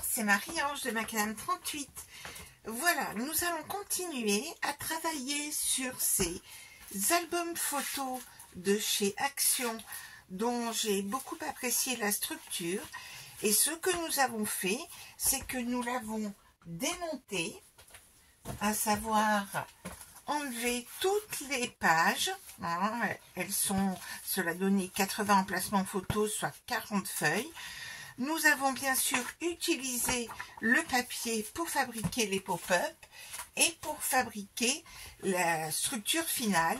c'est Marie-Ange de Macadam 38. Voilà, nous allons continuer à travailler sur ces albums photos de chez Action dont j'ai beaucoup apprécié la structure. Et ce que nous avons fait, c'est que nous l'avons démonté, à savoir enlever toutes les pages. Elles sont, cela donnait 80 emplacements photos, soit 40 feuilles. Nous avons bien sûr utilisé le papier pour fabriquer les pop-up et pour fabriquer la structure finale,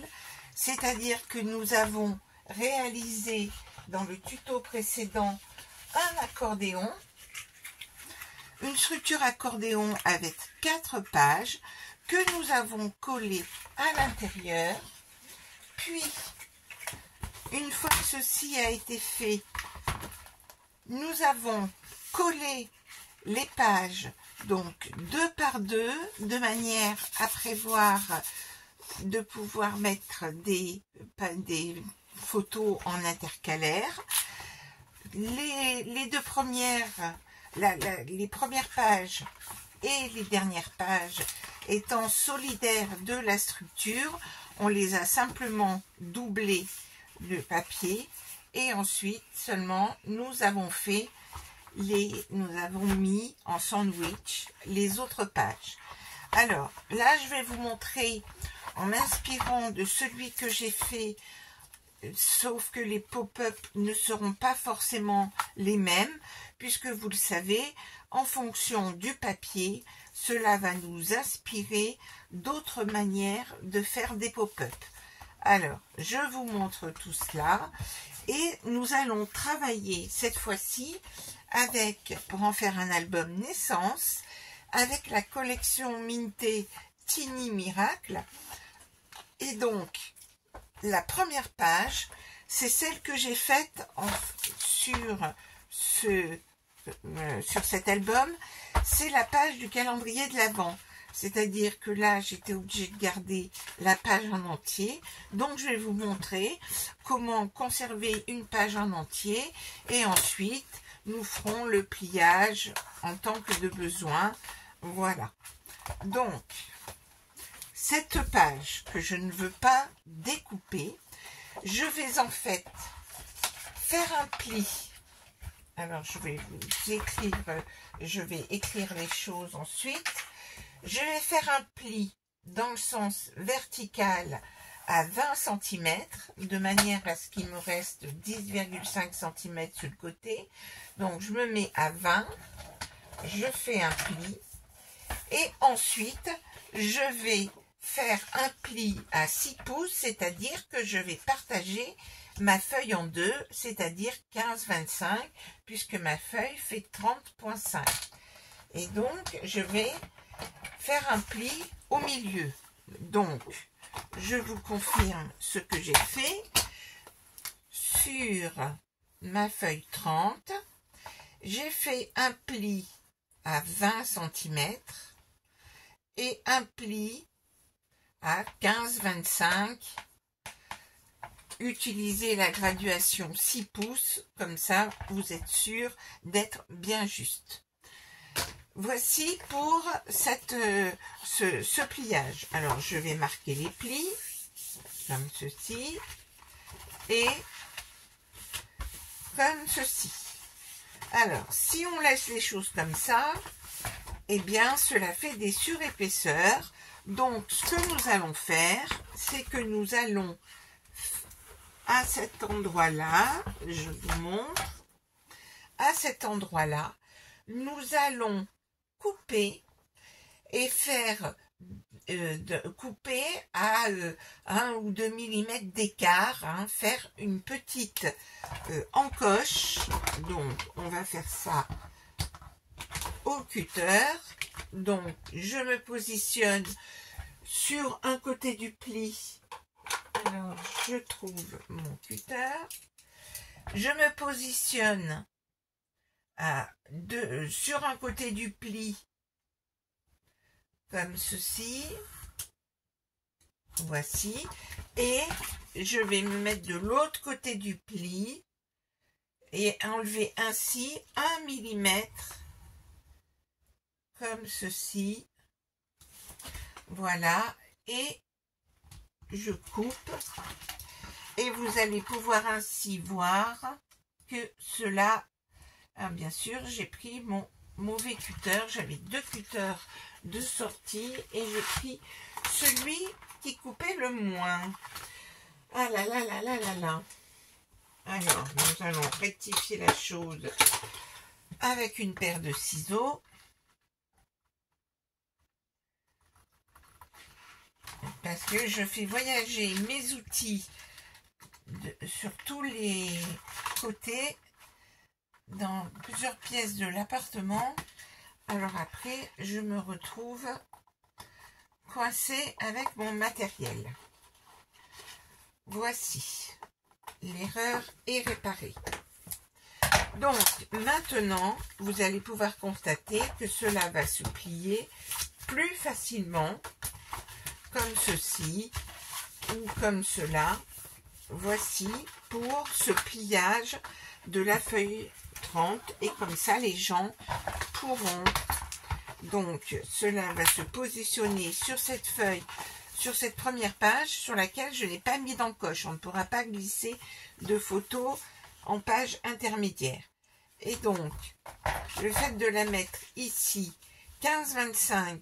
c'est-à-dire que nous avons réalisé dans le tuto précédent un accordéon, une structure accordéon avec 4 pages que nous avons collé à l'intérieur. Puis, une fois que ceci a été fait, nous avons collé les pages, donc 2 par 2, de manière à prévoir de pouvoir mettre des photos en intercalaire. Les deux premières, les premières pages et les dernières pages étant solidaires de la structure, on les a simplement doublées de papier. Et ensuite seulement nous avons mis en sandwich les autres pages. Alors là je vais vous montrer en m'inspirant de celui que j'ai fait, sauf que les pop-up ne seront pas forcément les mêmes, puisque vous le savez, en fonction du papier, cela va nous inspirer d'autres manières de faire des pop-up. Alors, je vous montre tout cela et nous allons travailler cette fois-ci avec, pour en faire un album naissance, avec la collection Minté Tiny Miracle. Et donc, la première page, c'est celle que j'ai faite sur cet album, c'est la page du calendrier de l'Avent. C'est-à-dire que là, j'étais obligée de garder la page en entier. Donc, je vais vous montrer comment conserver une page en entier. Et ensuite, nous ferons le pliage en tant que de besoin. Voilà. Donc, cette page que je ne veux pas découper, je vais en fait faire un pli. Alors, je vais écrire les choses ensuite. Je vais faire un pli dans le sens vertical à 20 cm, de manière à ce qu'il me reste 10,5 cm sur le côté. Donc, je me mets à 20, je fais un pli, et ensuite, je vais faire un pli à 6 pouces, c'est-à-dire que je vais partager ma feuille en deux, c'est-à-dire 15-25, puisque ma feuille fait 30,5. Et donc, je vais faire un pli au milieu. Donc, je vous confirme ce que j'ai fait. Sur ma feuille 30, j'ai fait un pli à 20 cm et un pli à 15-25. Utilisez la graduation 6 pouces, comme ça vous êtes sûr d'être bien juste. Voici pour ce pliage. Alors, je vais marquer les plis, comme ceci, et comme ceci. Alors, si on laisse les choses comme ça, eh bien, cela fait des surépaisseurs. Donc, ce que nous allons faire, c'est que nous allons, à cet endroit-là, je vous montre, à cet endroit-là, nous allons couper et faire couper à 1 ou 2 mm d'écart, faire une petite encoche. Donc on va faire ça au cutter. Donc je me positionne sur un côté du pli. Alors je trouve mon cutter, je me positionne sur un côté du pli comme ceci, voici, et je vais me mettre de l'autre côté du pli et enlever ainsi 1 mm comme ceci. Voilà, et je coupe. Et vous allez pouvoir ainsi voir que cela, bien sûr, j'ai pris mon mauvais cutter. J'avais 2 cutters de sortie et j'ai pris celui qui coupait le moins. Ah là là là là là là. Alors, nous allons rectifier la chose avec une paire de ciseaux. Parce que je fais voyager mes outils sur tous les côtés dans plusieurs pièces de l'appartement. Alors après, je me retrouve coincée avec mon matériel. Voici, l'erreur est réparée. Donc maintenant, vous allez pouvoir constater que cela va se plier plus facilement, comme ceci ou comme cela. Voici pour ce pliage de la feuille 30 et comme ça les gens pourront, donc cela va se positionner sur cette feuille, sur cette première page sur laquelle je n'ai pas mis d'encoche. On ne pourra pas glisser de photos en page intermédiaire. Et donc le fait de la mettre ici 15-25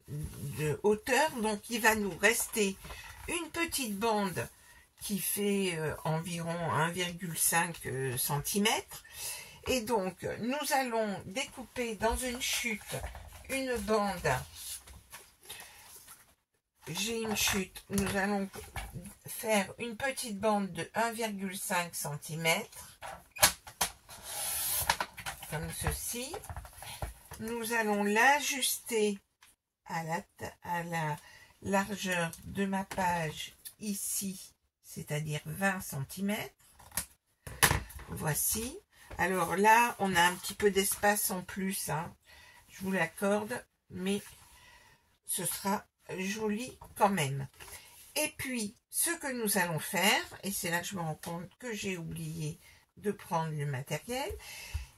de hauteur, donc il va nous rester une petite bande qui fait environ 1,5 cm. Et donc, nous allons découper dans une chute une bande. J'ai une chute. Nous allons faire une petite bande de 1,5 cm. Comme ceci. Nous allons l'ajuster à la largeur de ma page ici, c'est-à-dire 20 cm. Voici. Alors là, on a un petit peu d'espace en plus, hein. Je vous l'accorde, mais ce sera joli quand même. Et puis, ce que nous allons faire, et c'est là que je me rends compte que j'ai oublié de prendre le matériel.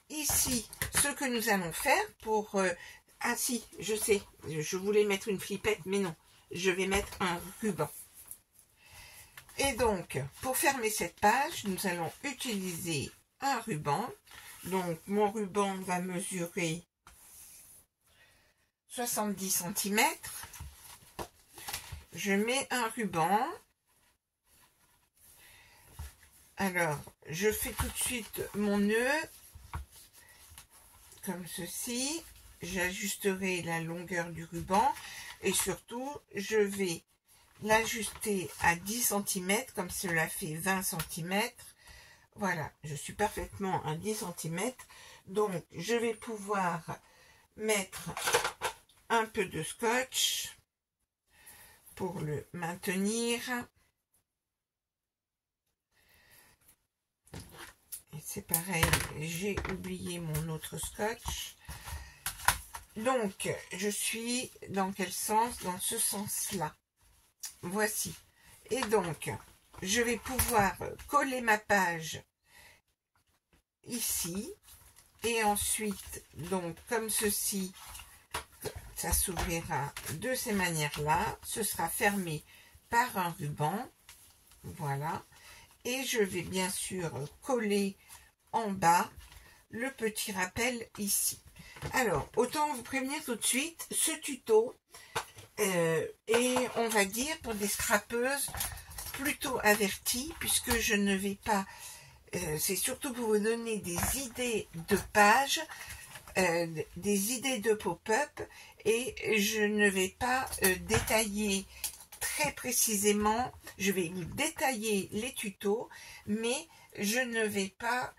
Ici, ce que nous allons faire pour... ah si, je sais, je voulais mettre une flippette, mais non. Je vais mettre un ruban. Et donc, pour fermer cette page, nous allons utiliser un ruban. Donc, mon ruban va mesurer 70 cm. Je mets un ruban. Alors, je fais tout de suite mon nœud, comme ceci. J'ajusterai la longueur du ruban et surtout, je vais l'ajuster à 10 cm, comme cela fait 20 cm. Voilà, je suis parfaitement à 10 cm. Donc, je vais pouvoir mettre un peu de scotch pour le maintenir. Et c'est pareil, j'ai oublié mon autre scotch. Donc, je suis dans quel sens? Dans ce sens-là. Voici. Et donc, je vais pouvoir coller ma page ici. Et ensuite, donc, comme ceci, ça s'ouvrira de ces manières-là. Ce sera fermé par un ruban. Voilà. Et je vais bien sûr coller en bas le petit rappel ici. Alors, autant vous prévenir tout de suite, ce tuto est, on va dire, pour des scrapeuses plutôt averties, puisque je ne vais pas, c'est surtout pour vous donner des idées de pages, des idées de pop-up, et je ne vais pas détailler très précisément, je vais vous détailler les tutos, mais je ne vais pas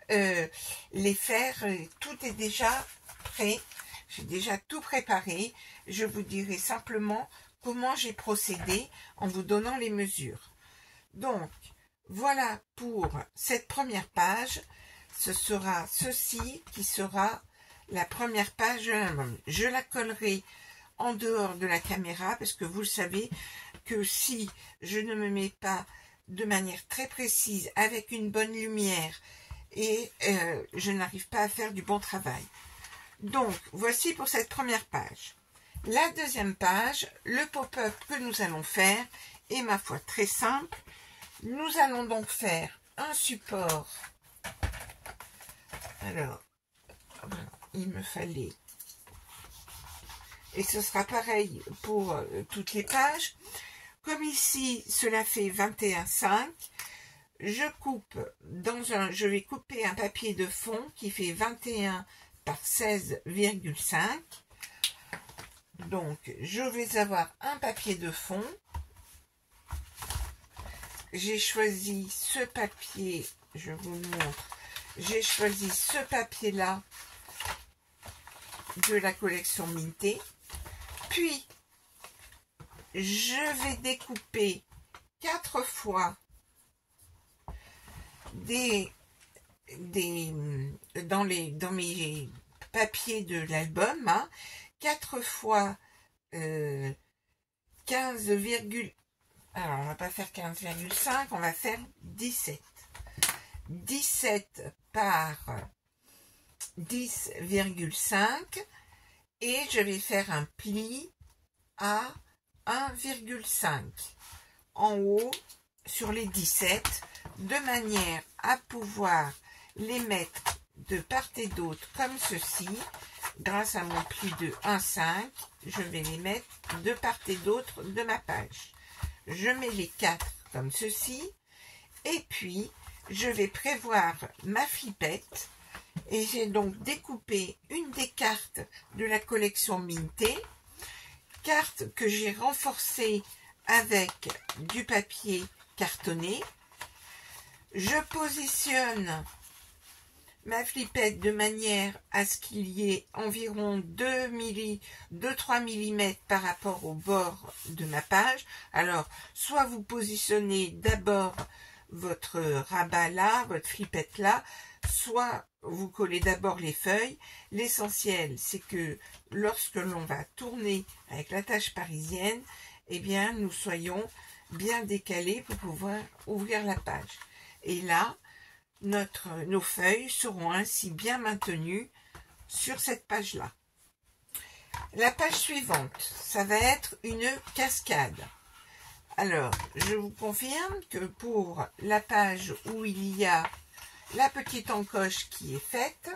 les faire, tout est déjà prêt, j'ai déjà tout préparé, je vous dirai simplement comment j'ai procédé en vous donnant les mesures. Donc, voilà pour cette première page, ce sera ceci qui sera la première page. Je la collerai en dehors de la caméra parce que vous le savez que si je ne me mets pas de manière très précise avec une bonne lumière et je n'arrive pas à faire du bon travail. Donc, voici pour cette première page. La deuxième page, le pop-up que nous allons faire est, ma foi, très simple. Nous allons donc faire un support. Alors, il me fallait... Et ce sera pareil pour toutes les pages. Comme ici, cela fait 21,5. Je vais couper un papier de fond qui fait 21 par 16,5. Donc, je vais avoir un papier de fond. J'ai choisi ce papier, je vous le montre. J'ai choisi ce papier-là de la collection Minté. Puis, je vais découper 4 fois dans mes papiers de l'album, hein, 4 fois 15, alors on va pas faire 15,5, on va faire 17. 17 par 10,5 et je vais faire un pli à 1,5 en haut sur les 17 de manière à pouvoir les mettre de part et d'autre comme ceci. Grâce à mon pli de 1,5, je vais les mettre de part et d'autre de ma page. Je mets les 4 comme ceci et puis je vais prévoir ma flippette et j'ai donc découpé une des cartes de la collection Minté, carte que j'ai renforcée avec du papier cartonné. Je positionne ma flippette de manière à ce qu'il y ait environ 2-3 mm par rapport au bord de ma page. Alors, soit vous positionnez d'abord votre rabat là, votre flippette là, soit vous collez d'abord les feuilles. L'essentiel, c'est que lorsque l'on va tourner avec l'attache parisienne, eh bien, nous soyons bien décalés pour pouvoir ouvrir la page. Et là, nos feuilles seront ainsi bien maintenues sur cette page-là. La page suivante, ça va être une cascade. Alors, je vous confirme que pour la page où il y a la petite encoche qui est faite,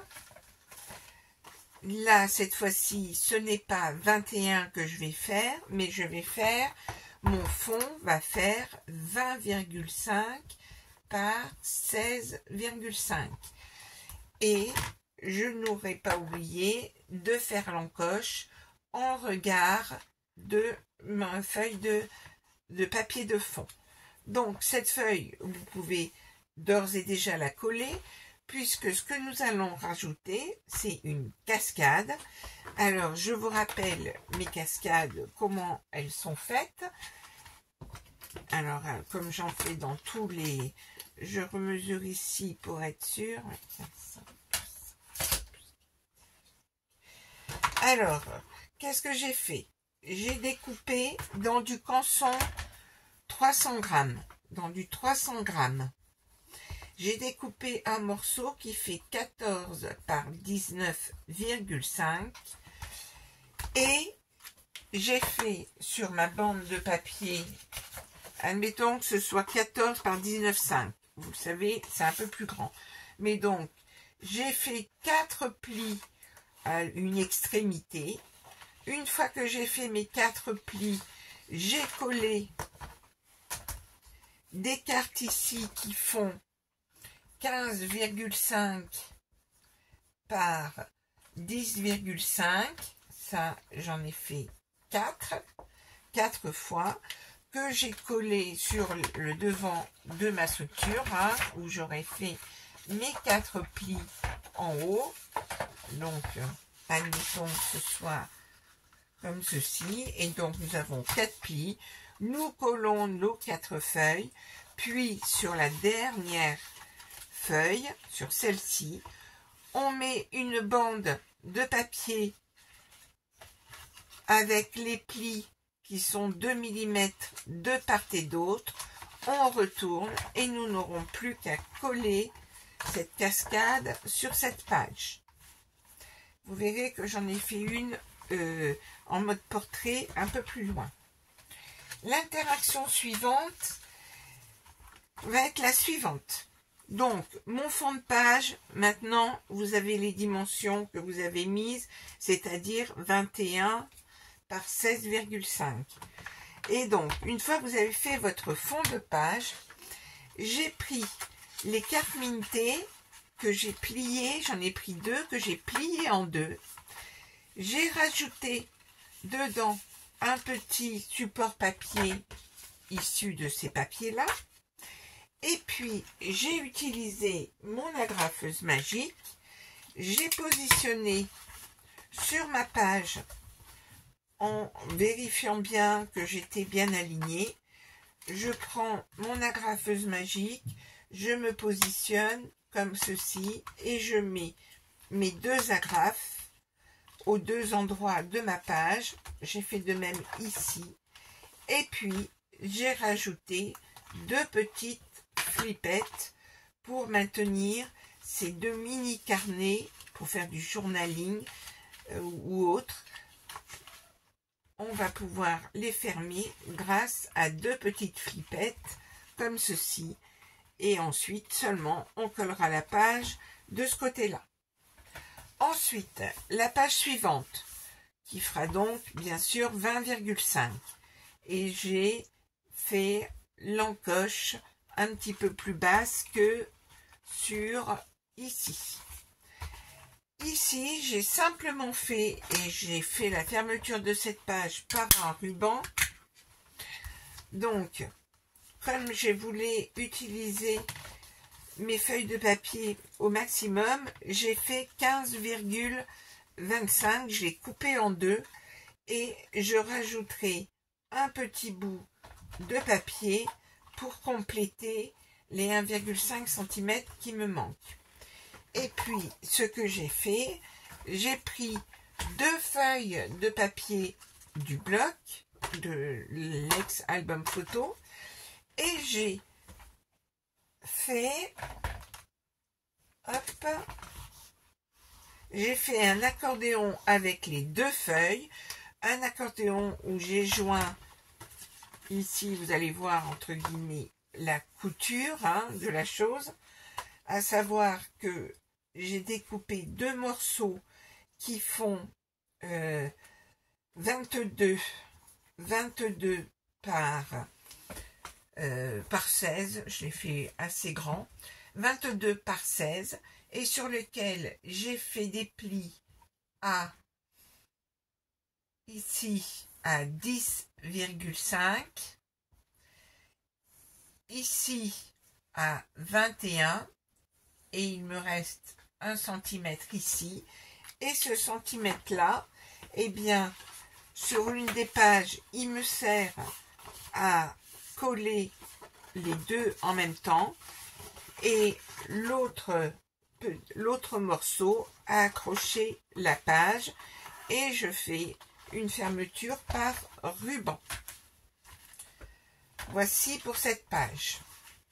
là, cette fois-ci, ce n'est pas 21 que je vais faire, mais je vais faire, mon fond va faire 20,5 par 16,5 et je n'aurai pas oublié de faire l'encoche en regard de ma feuille de papier de fond. Donc cette feuille, vous pouvez d'ores et déjà la coller puisque ce que nous allons rajouter, c'est une cascade. Alors je vous rappelle mes cascades, comment elles sont faites. Alors comme j'en fais dans tous les... Je remesure ici pour être sûr. Alors, qu'est-ce que j'ai fait? J'ai découpé dans du canson 300 grammes. Dans du 300 grammes. J'ai découpé un morceau qui fait 14 par 19,5. Et j'ai fait sur ma bande de papier, admettons que ce soit 14 par 19,5. Vous le savez, c'est un peu plus grand. Mais donc, j'ai fait 4 plis à une extrémité. Une fois que j'ai fait mes 4 plis, j'ai collé des cartes ici qui font 15,5 par 10,5. Ça, j'en ai fait 4 fois. Que j'ai collé sur le devant de ma structure, hein, où j'aurais fait mes 4 plis en haut. Donc, admettons que ce soit comme ceci. Et donc, nous avons 4 plis. Nous collons nos 4 feuilles. Puis, sur la dernière feuille, sur celle-ci, on met une bande de papier avec les plis qui sont 2 mm de part et d'autre. On retourne et nous n'aurons plus qu'à coller cette cascade sur cette page. Vous verrez que j'en ai fait une en mode portrait un peu plus loin. L'interaction suivante va être la suivante. Donc, mon fond de page, maintenant, vous avez les dimensions que vous avez mises, c'est-à-dire 21 par 16,5. Et donc, une fois que vous avez fait votre fond de page, j'ai pris les cartes mintées que j'ai pliées, j'en ai pris deux, que j'ai pliées en deux. J'ai rajouté dedans un petit support papier issu de ces papiers-là. Et puis, j'ai utilisé mon agrafeuse magique. J'ai positionné sur ma page en vérifiant bien que j'étais bien alignée. Je prends mon agrafeuse magique, je me positionne comme ceci et je mets mes deux agrafes aux deux endroits de ma page. J'ai fait de même ici. Et puis, j'ai rajouté deux petites flippettes pour maintenir ces deux mini carnets pour faire du journaling ou autre. On va pouvoir les fermer grâce à deux petites flippettes comme ceci. Et ensuite seulement on collera la page de ce côté-là. Ensuite, la page suivante qui fera donc bien sûr 20,5. Et j'ai fait l'encoche un petit peu plus basse que sur ici. Ici, j'ai simplement fait, et j'ai fait la fermeture de cette page par un ruban. Donc, comme je voulais utiliser mes feuilles de papier au maximum, j'ai fait 15,25. Je l'ai coupé en deux et je rajouterai un petit bout de papier pour compléter les 1,5 cm qui me manquent. Et puis, ce que j'ai fait, j'ai pris deux feuilles de papier du bloc, de l'ex-album photo, et j'ai fait, hop, j'ai fait un accordéon avec les deux feuilles, un accordéon où j'ai joint, ici vous allez voir entre guillemets, la couture de la chose, à savoir que j'ai découpé deux morceaux qui font 22 par 16, je l'ai fait assez grand, 22 par 16, et sur lequel j'ai fait des plis à ici à 10,5, ici à 21, et il me reste 1 cm ici, et ce centimètre là, eh bien sur une des pages il me sert à coller les deux en même temps, et l'autre morceau à accrocher la page, et je fais une fermeture par ruban. Voici pour cette page.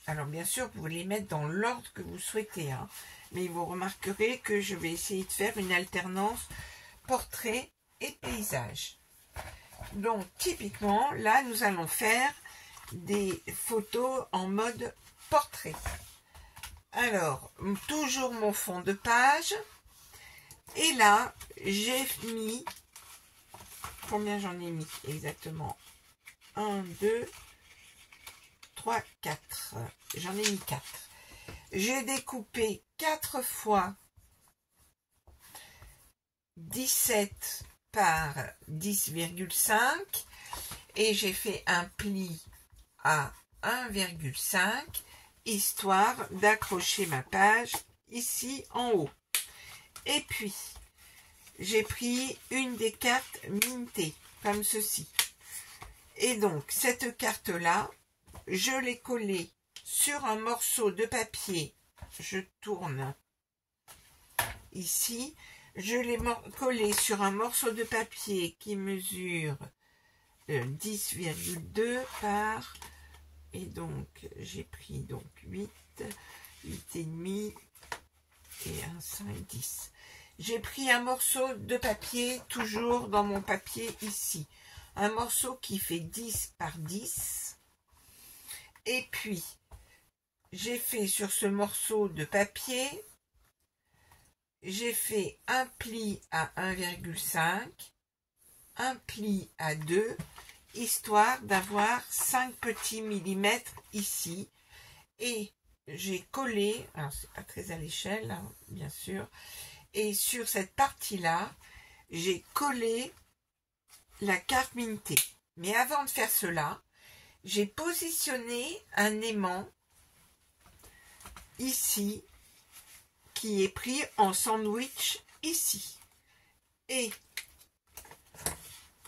Alors bien sûr, vous les mettre dans l'ordre que vous souhaitez, mais vous remarquerez que je vais essayer de faire une alternance portrait et paysage. Donc typiquement, là nous allons faire des photos en mode portrait. Alors, toujours mon fond de page, et là j'ai mis, combien j'en ai mis exactement, 1, 2, 3, 4. J'en ai mis 4. J'ai découpé 4 fois 17 par 10,5 et j'ai fait un pli à 1,5 histoire d'accrocher ma page ici en haut. Et puis, j'ai pris une des cartes mintées, comme ceci. Et donc, cette carte-là, je l'ai collée sur un morceau de papier. Je tourne ici. Je l'ai collée sur un morceau de papier qui mesure 10,2 par... Et donc, j'ai pris donc 8 et demi et 1, 5, 10. j'ai pris un morceau de papier, toujours dans mon papier ici. Un morceau qui fait 10 par 10. Et puis, j'ai fait sur ce morceau de papier, j'ai fait un pli à 1,5, un pli à 2, histoire d'avoir 5 petits millimètres ici. Et j'ai collé, alors c'est pas très à l'échelle, hein, bien sûr, et sur cette partie-là, j'ai collé la carte Minté. Mais avant de faire cela, j'ai positionné un aimant ici, qui est pris en sandwich ici. Et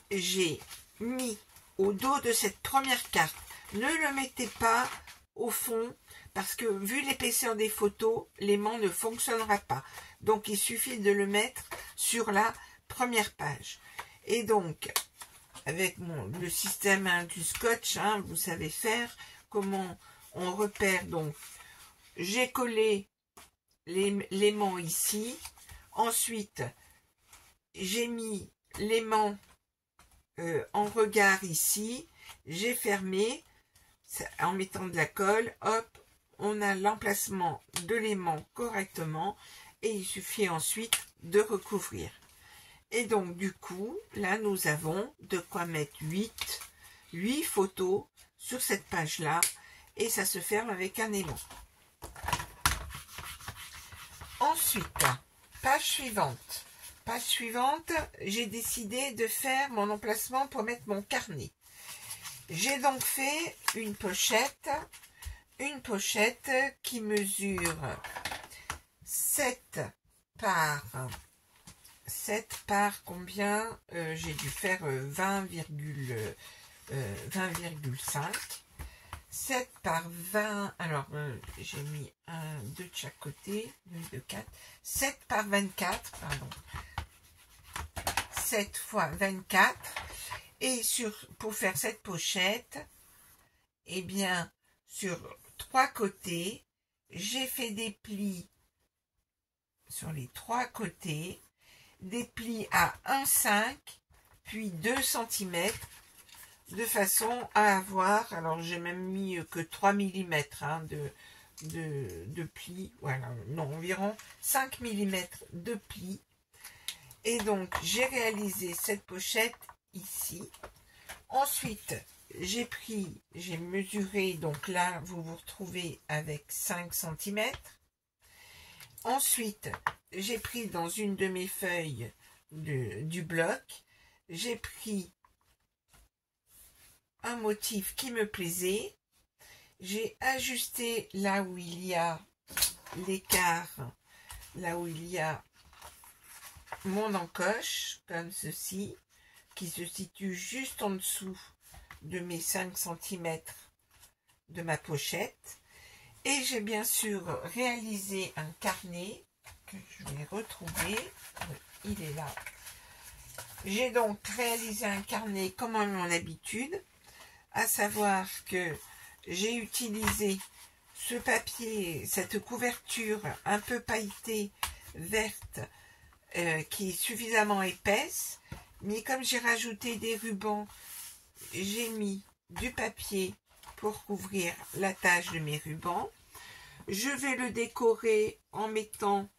j'ai mis au dos de cette première carte. Ne le mettez pas au fond, parce que vu l'épaisseur des photos, l'aimant ne fonctionnera pas. Donc il suffit de le mettre sur la première page. Et donc, avec le système du scotch, hein, vous savez faire comment on repère. Donc, j'ai collé l'aimant ici. Ensuite, j'ai mis l'aimant en regard ici. J'ai fermé en mettant de la colle. Hop, on a l'emplacement de l'aimant correctement. Et il suffit ensuite de recouvrir. Et donc, du coup, là, nous avons de quoi mettre 8 photos sur cette page-là. Et ça se ferme avec un aimant. Ensuite, page suivante. Page suivante, j'ai décidé de faire mon emplacement pour mettre mon carnet. J'ai donc fait une pochette qui mesure 7 par combien, j'ai dû faire 20,5. 7 par 20, alors j'ai mis 1, 2 de chaque côté, 2, 2, 4, 7 par 24, pardon, 7 fois 24, et pour faire cette pochette, eh bien, sur 3 côtés, j'ai fait des plis sur les 3 côtés, des plis à 1,5, puis 2 cm, de façon à avoir, alors j'ai même mis que 3 mm hein, de plis, voilà, non, environ 5 mm de plis. Et donc, j'ai réalisé cette pochette ici. Ensuite, j'ai mesuré, donc là, vous vous retrouvez avec 5 cm. Ensuite, j'ai pris dans une de mes feuilles du bloc, j'ai pris un motif qui me plaisait. J'ai ajusté là où il y a l'écart, là où il y a mon encoche, comme ceci, qui se situe juste en dessous de mes 5 cm de ma pochette. Et j'ai bien sûr réalisé un carnet que je vais retrouver. Il est là. J'ai donc réalisé un carnet comme à mon habitude, à savoir que j'ai utilisé ce papier, cette couverture un peu pailletée verte qui est suffisamment épaisse, mais comme j'ai rajouté des rubans, j'ai mis du papier pour couvrir la tâche de mes rubans. Je vais le décorer en mettant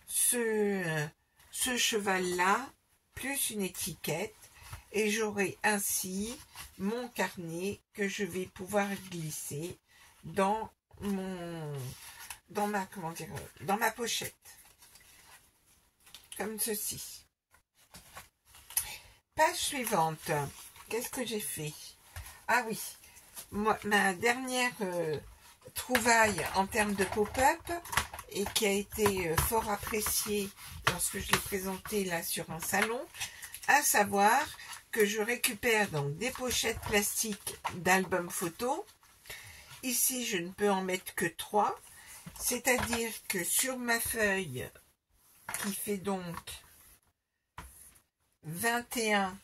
ce cheval-là, plus une étiquette, et j'aurai ainsi mon carnet que je vais pouvoir glisser dans ma pochette, comme ceci. Page suivante. Qu'est-ce que j'ai fait? Ah oui, ma dernière trouvaille en termes de pop-up, et qui a été fort appréciée lorsque je l'ai présentée là sur un salon, à savoir que je récupère donc des pochettes plastiques d'albums photos. Ici, je ne peux en mettre que 3, c'est-à-dire que sur ma feuille, qui fait donc 21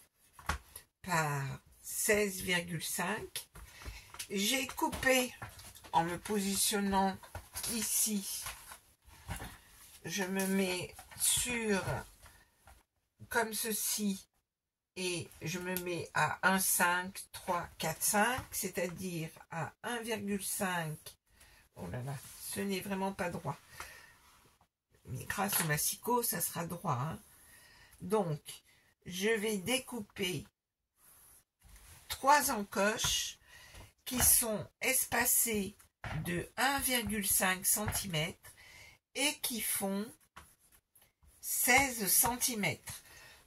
par 16,5, j'ai coupé en me positionnant ici je me mets sur comme ceci et je me mets à 1,5, 3, 4, 5, c'est-à-dire à 1,5. Oh là là, ce n'est vraiment pas droit. Mais grâce au massicot, ça sera droit. Hein. Donc, je vais découper 3 encoches qui sont espacées de 1,5 cm et qui font 16 cm.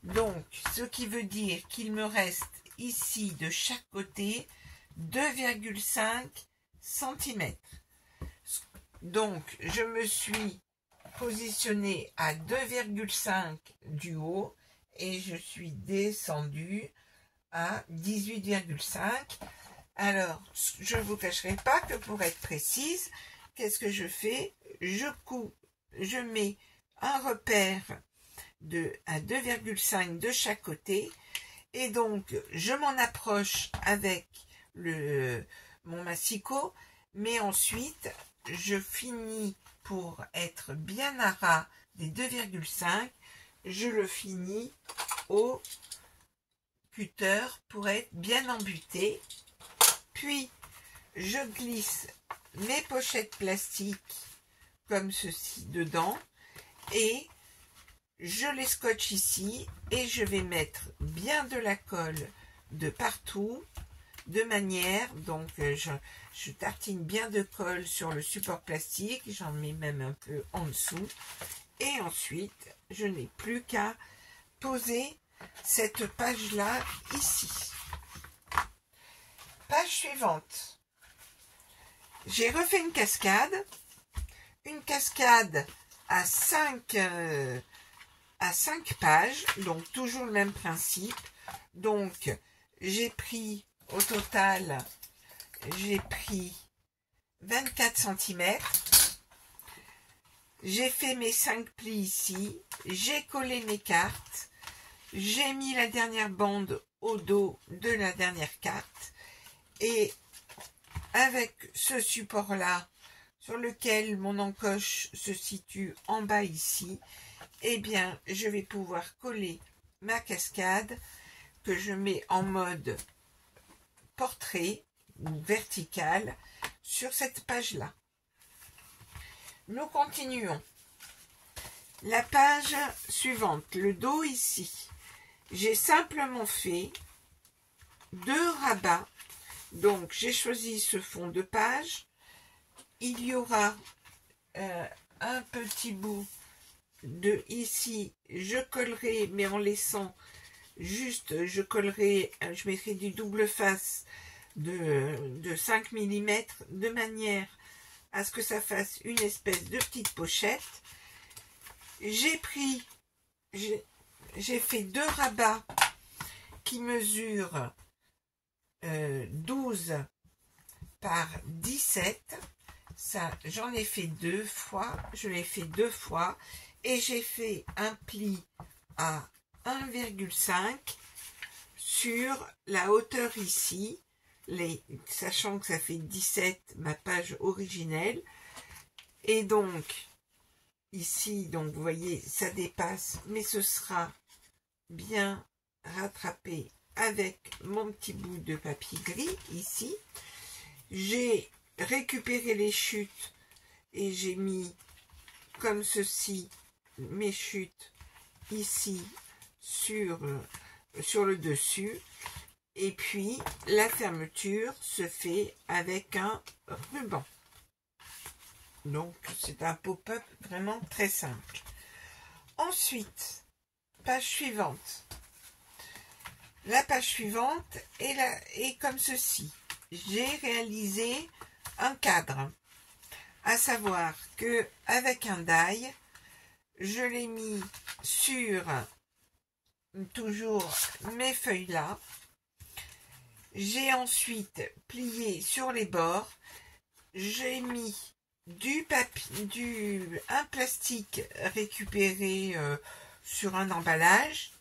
Donc, ce qui veut dire qu'il me reste ici de chaque côté 2,5 cm. Donc, je me suis positionnée à 2,5 du haut et je suis descendue à 18,5. Alors, je ne vous cacherai pas que pour être précise, qu'est-ce que je fais? Je mets un repère à 2,5 de chaque côté et donc je m'en approche avec mon massicot, mais ensuite je finis pour être bien à ras des 2,5, je le finis au cutter pour être bien embuté. Puis, je glisse mes pochettes plastiques comme ceci dedans et je les scotche ici et je vais mettre bien de la colle de partout de manière, donc je tartine bien de colle sur le support plastique, j'en mets même un peu en dessous et ensuite je n'ai plus qu'à poser cette page là ici. Page suivante, j'ai refait une cascade à 5 pages, donc toujours le même principe. Donc j'ai pris au total, j'ai pris 24 cm, j'ai fait mes 5 plis ici, j'ai collé mes cartes, j'ai mis la dernière bande au dos de la dernière carte. Et avec ce support-là, sur lequel mon encoche se situe en bas ici, eh bien, je vais pouvoir coller ma cascade que je mets en mode portrait ou vertical sur cette page-là. Nous continuons. La page suivante, le dos ici. J'ai simplement fait 2 rabats. Donc, j'ai choisi ce fond de page. Il y aura un petit bout de ici. Je collerai, mais en laissant juste, je mettrai du double face de 5 mm, de manière à ce que ça fasse une espèce de petite pochette. J'ai fait 2 rabats qui mesurent 12 par 17, ça j'en ai fait 2 fois, je l'ai fait 2 fois et j'ai fait un pli à 1,5 sur la hauteur ici, sachant que ça fait 17 ma page originelle et donc ici, donc vous voyez ça dépasse, mais ce sera bien rattrapé avec mon petit bout de papier gris ici. J'ai récupéré les chutes et j'ai mis comme ceci mes chutes ici sur le dessus et puis la fermeture se fait avec un ruban. Donc c'est un pop-up vraiment très simple. Ensuite, page suivante. La page suivante est comme ceci. J'ai réalisé un cadre, à savoir que avec un die, je l'ai mis sur toujours mes feuilles là. J'ai ensuite plié sur les bords. J'ai mis un plastique récupéré sur un emballage.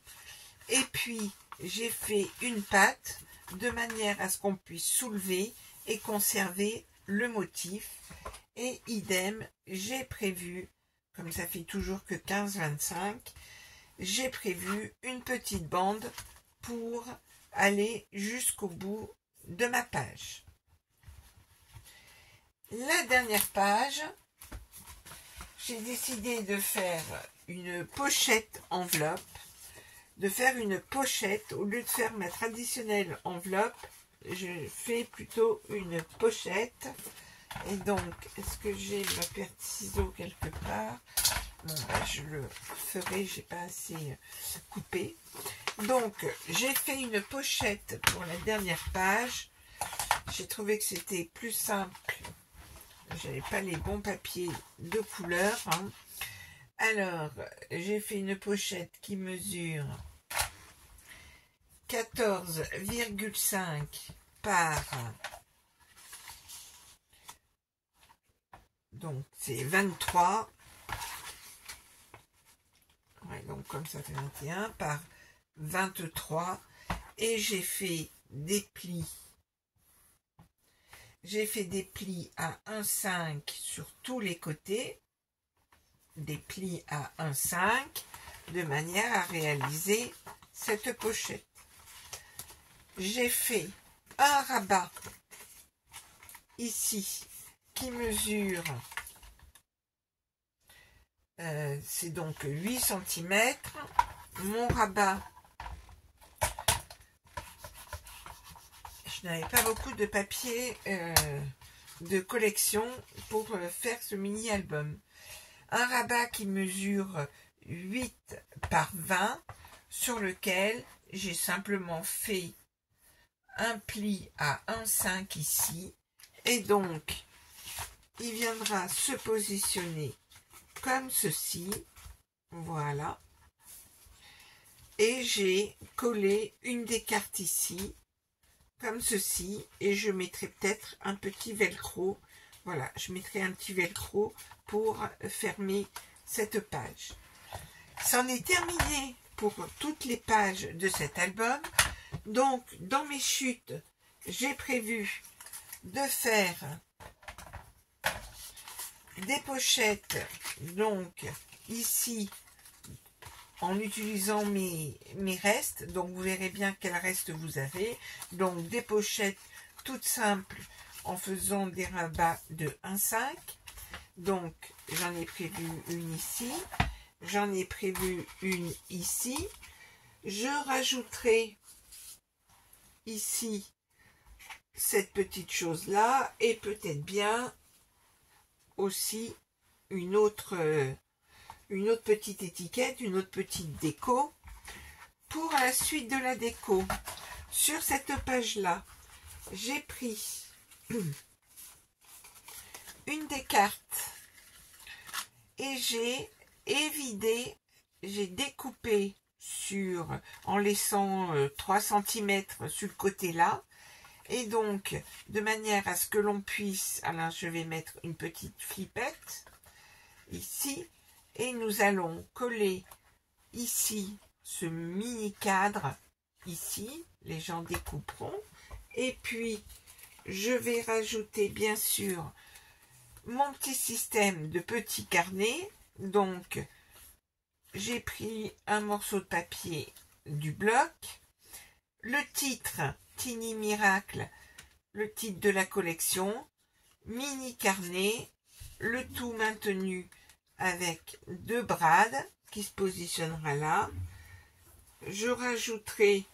Et puis j'ai fait une patte de manière à ce qu'on puisse soulever et conserver le motif. Et idem, j'ai prévu comme ça fait toujours que 15-25, j'ai prévu une petite bande pour aller jusqu'au bout de ma page. La dernière page, j'ai décidé de faire une pochette enveloppe, de faire une pochette, au lieu de faire ma traditionnelle enveloppe, je fais plutôt une pochette. Et donc, est-ce que j'ai ma paire de ciseaux quelque part? Bon, bah, je le ferai, j'ai pas assez coupé. Donc, j'ai fait une pochette pour la dernière page. J'ai trouvé que c'était plus simple. J'avais pas les bons papiers de couleur, hein. Alors, j'ai fait une pochette qui mesure 14,5 par... Donc, c'est 23. Ouais, donc, comme ça fait 21 par 23. Et j'ai fait des plis. J'ai fait des plis à 1,5 sur tous les côtés. Des plis à 1,5 de manière à réaliser cette pochette. J'ai fait un rabat ici qui mesure, c'est donc 8 cm. Mon rabat, je n'avais pas beaucoup de papier de collection pour faire ce mini album. Un rabat qui mesure 8 par 20 sur lequel j'ai simplement fait un pli à 1,5 ici, et donc il viendra se positionner comme ceci, voilà, et j'ai collé une des cartes ici comme ceci, et je mettrai peut-être un petit velcro, voilà, je mettrai un petit velcro pour fermer cette page. C'en est terminé pour toutes les pages de cet album. Donc, dans mes chutes, j'ai prévu de faire des pochettes, donc ici, en utilisant mes restes. Donc, vous verrez bien quel reste vous avez. Donc, des pochettes toutes simples en faisant des rabats de 1,5. Donc, j'en ai prévu une ici. J'en ai prévu une ici. Je rajouterai ici cette petite chose là, et peut-être bien aussi une autre petite étiquette, une autre petite déco pour la suite de la déco. Sur cette page là, j'ai pris une des cartes et j'ai évidé, j'ai découpé en laissant 3 cm sur le côté là, et donc de manière à ce que l'on puisse, alors je vais mettre une petite flippette ici, et nous allons coller ici ce mini cadre ici, les gens découperont, et puis je vais rajouter bien sûr mon petit système de petits carnets. Donc j'ai pris un morceau de papier du bloc, le titre Tiny Miracle, le titre de la collection, mini carnet, le tout maintenu avec 2 brades qui se positionnera là. Je rajouterai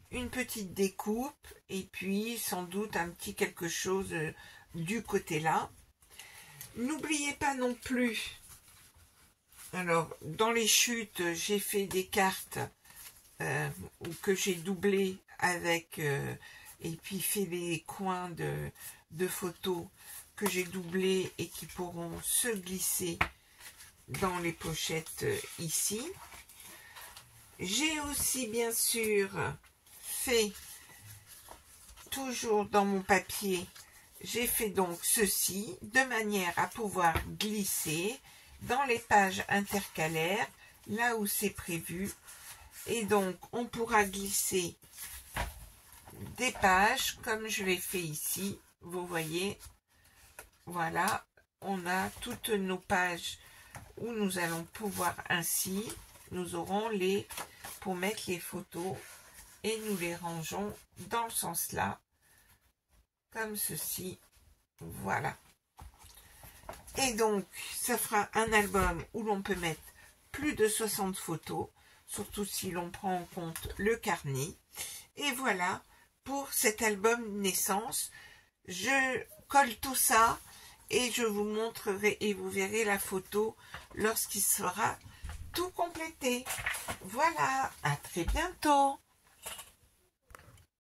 une petite découpe et puis sans doute un petit quelque chose du côté là. N'oubliez pas non plus, alors dans les chutes j'ai fait des cartes que j'ai doublées avec et puis fait des coins de photos que j'ai doublés et qui pourront se glisser dans les pochettes ici. J'ai aussi bien sûr fait, toujours dans mon papier, j'ai fait donc ceci de manière à pouvoir glisser dans les pages intercalaires là où c'est prévu, et donc on pourra glisser des pages comme je l'ai fait ici, vous voyez, voilà, on a toutes nos pages où nous allons pouvoir ainsi, nous aurons les pour mettre les photos et nous les rangeons dans le sens là, comme ceci. Voilà. Et donc, ça fera un album où l'on peut mettre plus de 60 photos, surtout si l'on prend en compte le carnet. Et voilà pour cet album naissance. Je colle tout ça et je vous montrerai et vous verrez la photo lorsqu'il sera tout complété. Voilà, à très bientôt.